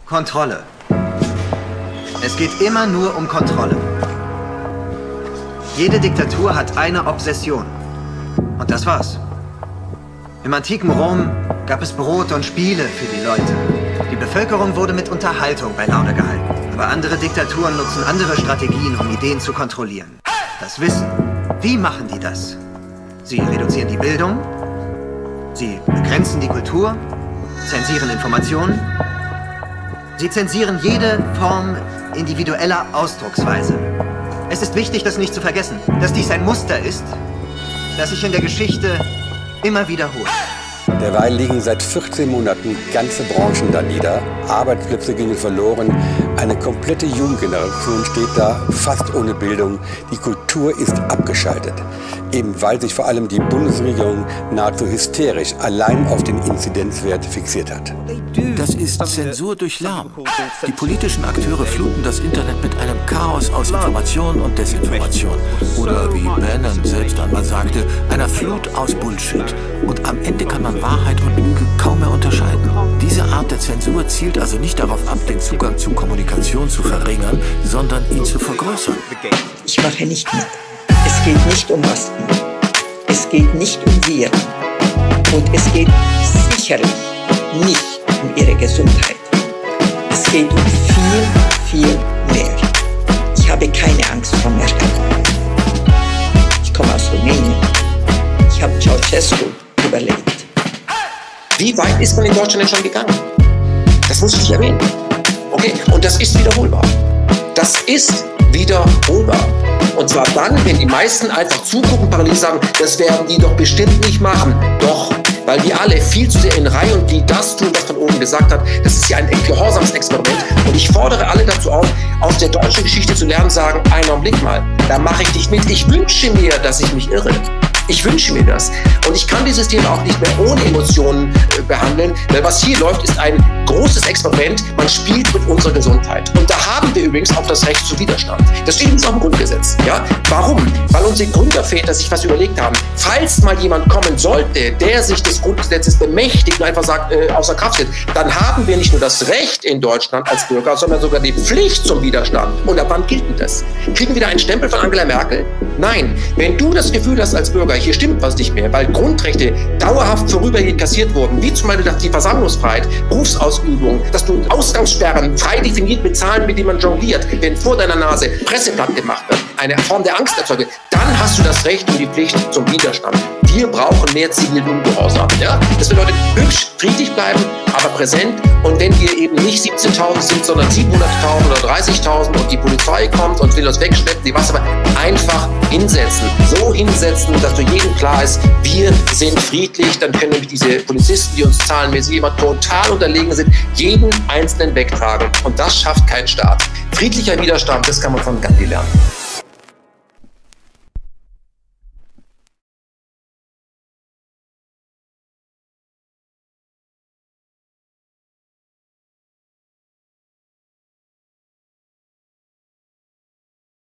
Kontrolle. Es geht immer nur um Kontrolle. Jede Diktatur hat eine Obsession. Und das war's. Im antiken Rom gab es Brot und Spiele für die Leute. Die Bevölkerung wurde mit Unterhaltung bei Laune gehalten. Aber andere Diktaturen nutzen andere Strategien, um Ideen zu kontrollieren. Das Wissen. Wie machen die das? Sie reduzieren die Bildung. Sie begrenzen die Kultur. Zensieren Informationen. Sie zensieren jede Form individueller Ausdrucksweise. Es ist wichtig, das nicht zu vergessen, dass dies ein Muster ist, das sich in der Geschichte immer wiederholt. Derweil liegen seit 14 Monaten ganze Branchen da nieder. Arbeitsplätze gingen verloren. Eine komplette Jugendgeneration steht da, fast ohne Bildung. Die Kultur ist abgeschaltet. Eben weil sich vor allem die Bundesregierung nahezu hysterisch allein auf den Inzidenzwert fixiert hat. Das ist Zensur durch Lärm. Die politischen Akteure fluten das Internet mit einem Chaos aus Information und Desinformation. Oder wie Bannon selbst einmal sagte, einer Flut aus Bullshit. Und am Ende kann man Wahrheit und Lüge kaum mehr unterscheiden. Diese Art der Zensur zielt also nicht darauf ab, den Zugang zu Kommunikation zu verringern, sondern ihn zu vergrößern. Ich mache nicht mit. Es geht nicht um Masken. Es geht nicht um Viren. Und es geht sicherlich nicht um ihre Gesundheit. Es geht um viel, viel mehr. Ich habe keine Angst vor Merkel. Ich komme aus Rumänien. Ich habe Ceausescu überlebt. Wie weit ist man in Deutschland denn schon gegangen? Das muss ich nicht erwähnen. Okay, und das ist wiederholbar. Das ist wiederholbar. Und zwar dann, wenn die meisten einfach zugucken, parallel sagen, das werden die doch bestimmt nicht machen. Doch, weil die alle viel zu sehr in Reihe und die das tun, was von oben gesagt hat. Das ist ja ein Gehorsamsexperiment. Und ich fordere alle dazu auf, aus der deutschen Geschichte zu lernen, sagen, einen Augenblick mal, da mache ich dich mit. Ich wünsche mir, dass ich mich irre. Ich wünsche mir das. Und ich kann dieses Thema auch nicht mehr ohne Emotionen behandeln, weil was hier läuft, ist ein großes Experiment. Man spielt mit unserer Gesundheit. Und da haben wir übrigens auch das Recht zu Widerstand. Das steht uns auch im Grundgesetz. Ja? Warum? Weil unsere Gründerväter sich was überlegt haben. Falls mal jemand kommen sollte, der sich des Grundgesetzes bemächtigt und einfach sagt, außer Kraft setzt, dann haben wir nicht nur das Recht in Deutschland als Bürger, sondern sogar die Pflicht zum Widerstand. Und ab wann gilt denn das? Kriegen wir wieder einen Stempel von Angela Merkel? Nein. Wenn du das Gefühl hast als Bürger, hier stimmt was nicht mehr, weil Grundrechte dauerhaft vorübergehend kassiert wurden, wie zum Beispiel die Versammlungsfreiheit, Berufsausübung, dass du Ausgangssperren frei definiert mit Zahlen, mit denen man jongliert, wenn vor deiner Nase Presseblatt gemacht wird, eine Form der Angst erzeugt, dann hast du das Recht und die Pflicht zum Widerstand. Wir brauchen mehr zivilen Ungehorsam. Ja? Das bedeutet, hübsch, friedlich bleiben, aber präsent. Und wenn wir eben nicht 17.000 sind, sondern 700.000 oder 30.000 und die Polizei kommt und will uns wegschleppen, die was aber einfach hinsetzen. So hinsetzen, dass für jeden klar ist, wir sind friedlich, dann können nämlich diese Polizisten, die uns zahlenmäßig immer total unterlegen sind, jeden Einzelnen wegtragen. Und das schafft kein Staat. Friedlicher Widerstand, das kann man von Gandhi lernen.